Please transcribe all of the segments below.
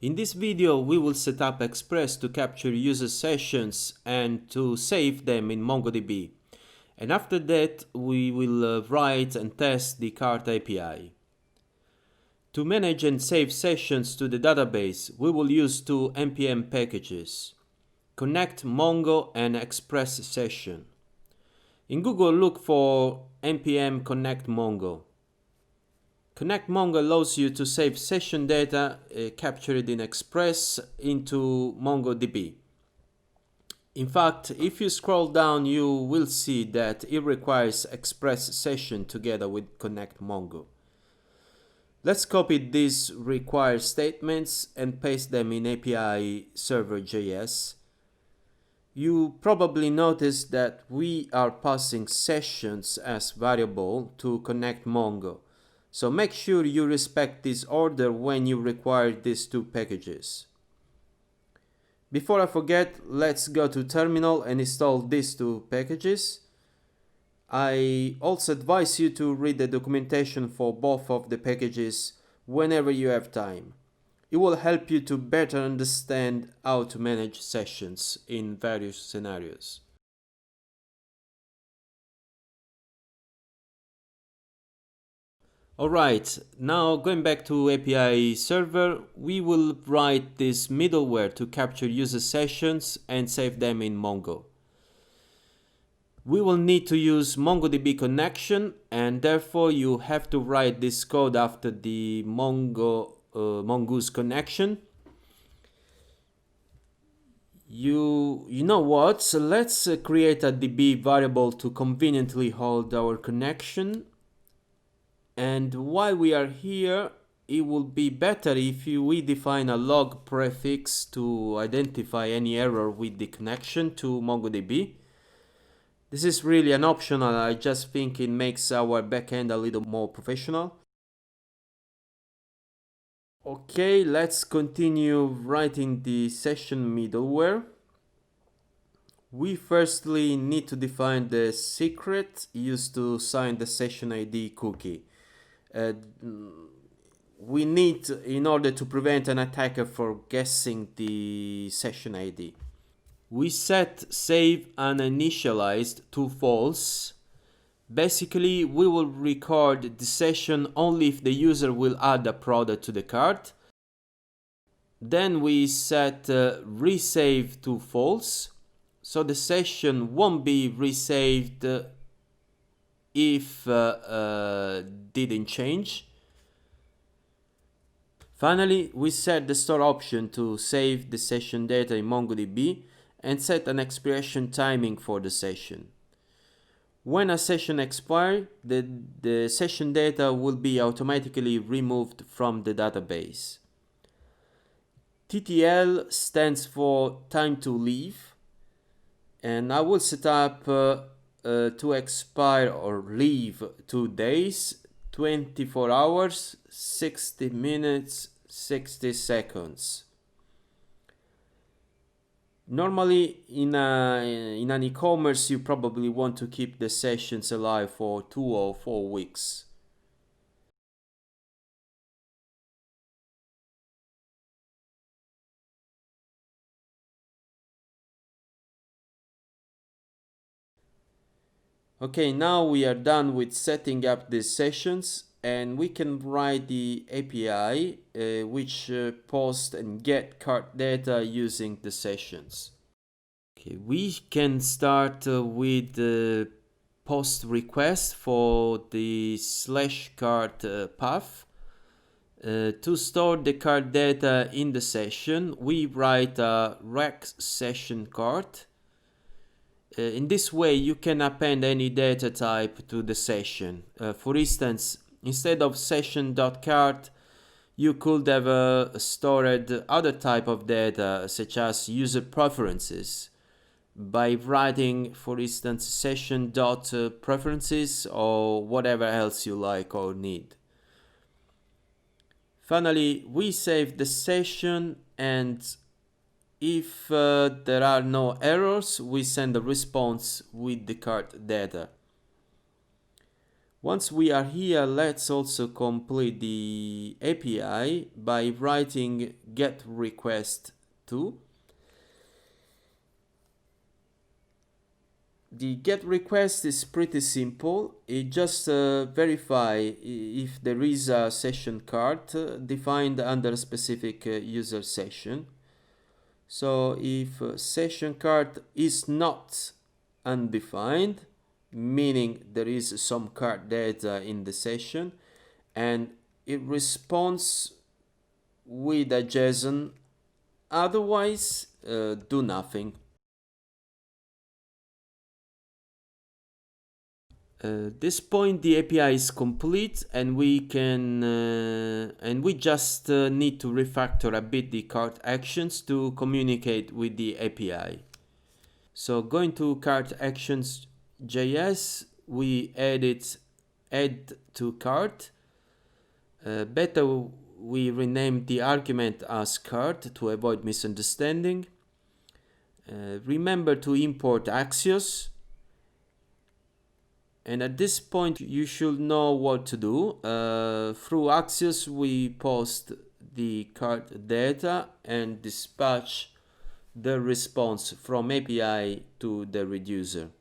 In this video, we will set up Express to capture user sessions and to save them in MongoDB. And after that, we will write and test the cart API. To manage and save sessions to the database, we will use two npm packages: Connect Mongo and Express Session. In Google, look for npm Connect Mongo. Connect Mongo allows you to save session data captured in Express into MongoDB. In fact, if you scroll down, you will see that it requires Express Session together with Connect Mongo. Let's copy these required statements and paste them in API server.js. You probably noticed that we are passing sessions as variable to Connect Mongo. So make sure you respect this order when you require these two packages. Before I forget, let's go to terminal and install these two packages. I also advise you to read the documentation for both of the packages whenever you have time. It will help you to better understand how to manage sessions in various scenarios. Alright, now going back to API server, we will write this middleware to capture user sessions and save them in Mongo. We will need to use MongoDB connection, and therefore you have to write this code after the Mongoose connection. You know what? So let's create a DB variable to conveniently hold our connection. And while we are here, it will be better if we define a log prefix to identify any error with the connection to MongoDB. This is really an optional, I just think it makes our backend a little more professional. Okay, let's continue writing the session middleware. We firstly need to define the secret used to sign the session ID cookie. We need in order to prevent an attacker from guessing the session ID. We set save uninitialized to false. Basically, we will record the session only if the user will add a product to the cart. Then we set resave to false. So the session won't be resaved if didn't change. Finally, we set the store option to save the session data in MongoDB and set an expiration timing for the session. When a session expires, the session data will be automatically removed from the database. TTL stands for time to leave, and I will set up to expire or leave 2 days, 24 hours, 60 minutes, 60 seconds. Normally in an e-commerce you probably want to keep the sessions alive for 2 or 4 weeks. Okay, now we are done with setting up these sessions, and we can write the API which post and get cart data using the sessions. Okay, we can start with the post request for the /cart path. To store the cart data in the session, we write a rec session cart. In this way, you can append any data type to the session. For instance, instead of session.cart, you could have stored other type of data, such as user preferences, by writing, for instance, session.preferences or whatever else you like or need. Finally, we save the session, and if there are no errors, we send a response with the cart data. Once we are here, let's also complete the API by writing get request to. The get request is pretty simple. It just verify if there is a session card defined under a specific user session. So if session card is not undefined, meaning there is some card data in the session, and it responds with a JSON, otherwise do nothing. This point the API is complete, and we just need to refactor a bit the cart actions to communicate with the API. So going to cart actions JS, we add to cart. Better we rename the argument as cart to avoid misunderstanding. Remember to import Axios. And at this point, you should know what to do. Through Axios, we post the card data and dispatch the response from API to the reducer.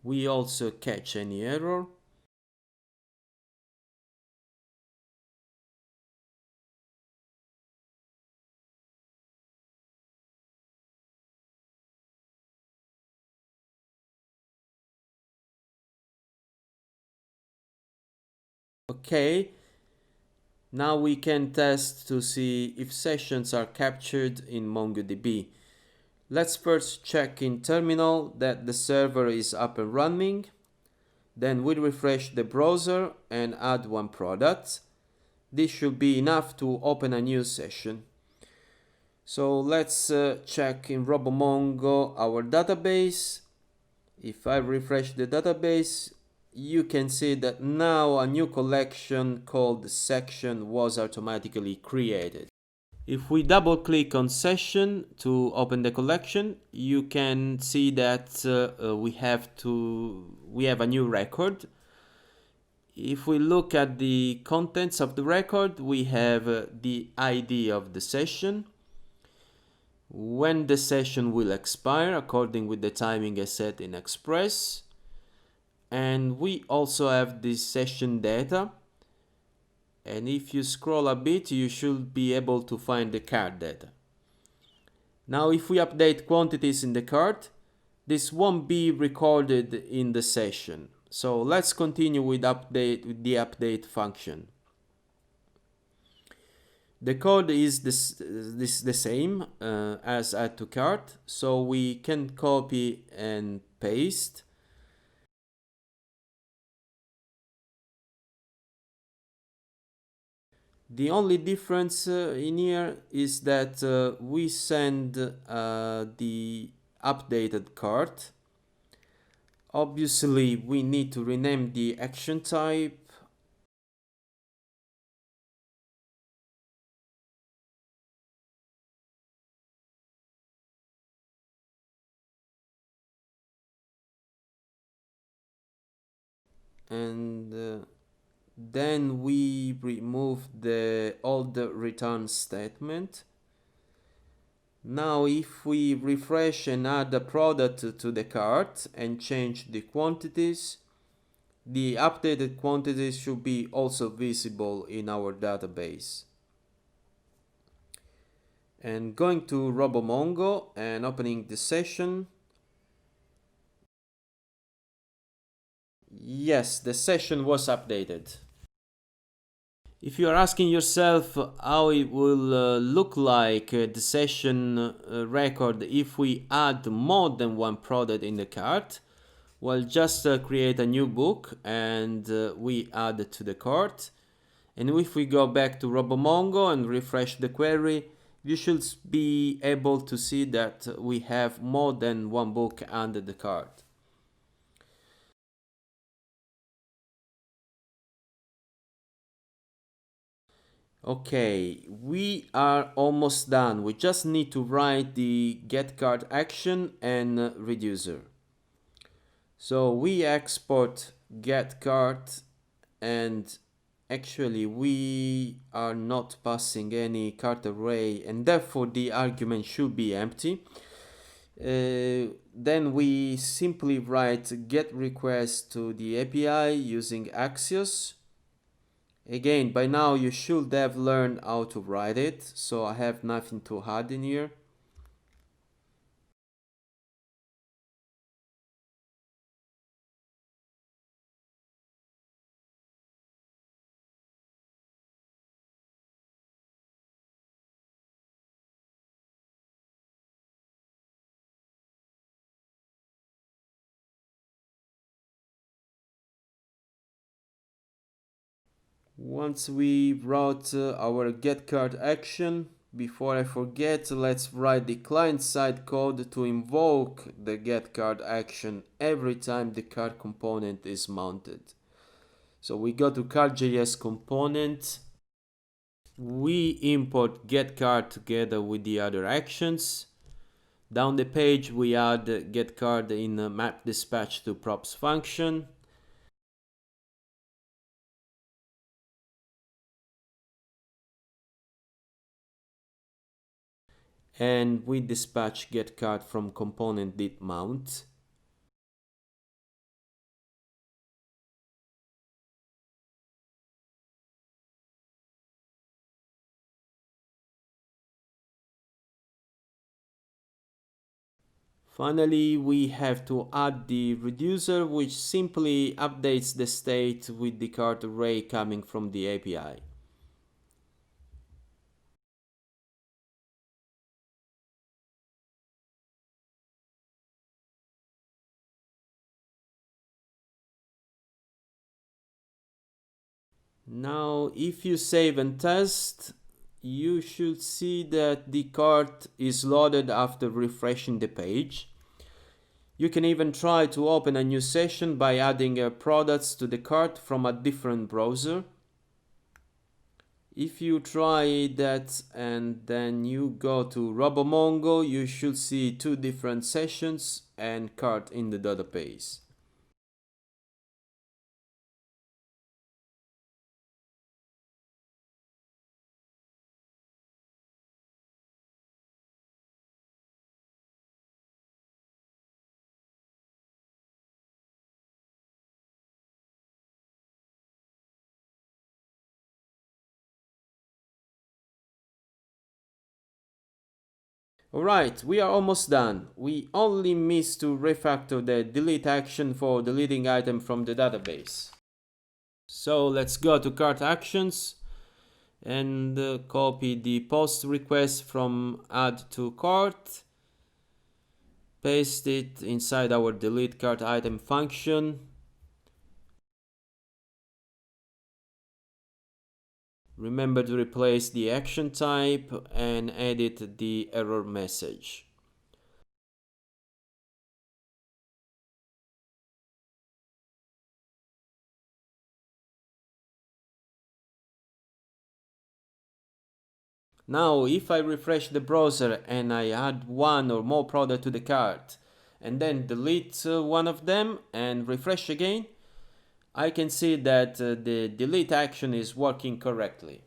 We also catch any error. Okay, now we can test to see if sessions are captured in MongoDB. Let's first check in terminal that the server is up and running. Then we refresh the browser and add one product. This should be enough to open a new session. So let's check in RoboMongo our database. If I refresh the database, you can see that now a new collection called section was automatically created. If we double click on session to open the collection, you can see that we have a new record. If we look at the contents of the record, we have the ID of the session, when the session will expire according with the timing I set in Express, and we also have the session data. And if you scroll a bit, you should be able to find the card data. Now if we update quantities in the cart, this won't be recorded in the session. So let's continue with the update function. The code is the same as add to cart, so we can copy and paste. The only difference in here is that we send the updated cart. Obviously, we need to rename the action type. And then we remove the old return statement. Now if we refresh and add a product to the cart and change the quantities, the updated quantities should be also visible in our database. And going to RoboMongo and opening the session. Yes, the session was updated. If you are asking yourself how it will look like the session record if we add more than one product in the cart, well, just create a new book and we add it to the cart. And if we go back to RoboMongo and refresh the query, you should be able to see that we have more than one book under the cart. Okay, we are almost done. We just need to write the get card action and reducer. So we export get card, and actually we are not passing any card array, and therefore the argument should be empty. Then we simply write get request to the API using Axios. Again, by now you should have learned how to write it, so I have nothing to add in here. Once we wrote our get card action, before I forget, let's write the client-side code to invoke the get card action every time the card component is mounted. So we go to card.js component, we import get card together with the other actions. Down the page we add get card in map dispatch to props function. And we dispatch get card from component did mount. Finally, we have to add the reducer, which simply updates the state with the card array coming from the API. Now, if you save and test, you should see that the card is loaded after refreshing the page. You can even try to open a new session by adding products to the cart from a different browser. If you try that and then you go to RoboMongo, you should see two different sessions and cart in the database. Alright, we are almost done. We only miss to refactor the delete action for deleting item from the database. So let's go to cart actions and copy the post request from add to cart. Paste it inside our delete cart item function. Remember to replace the action type and edit the error message. Now, if I refresh the browser and I add one or more product to the cart and then delete one of them and refresh again, I can see that the delete action is working correctly.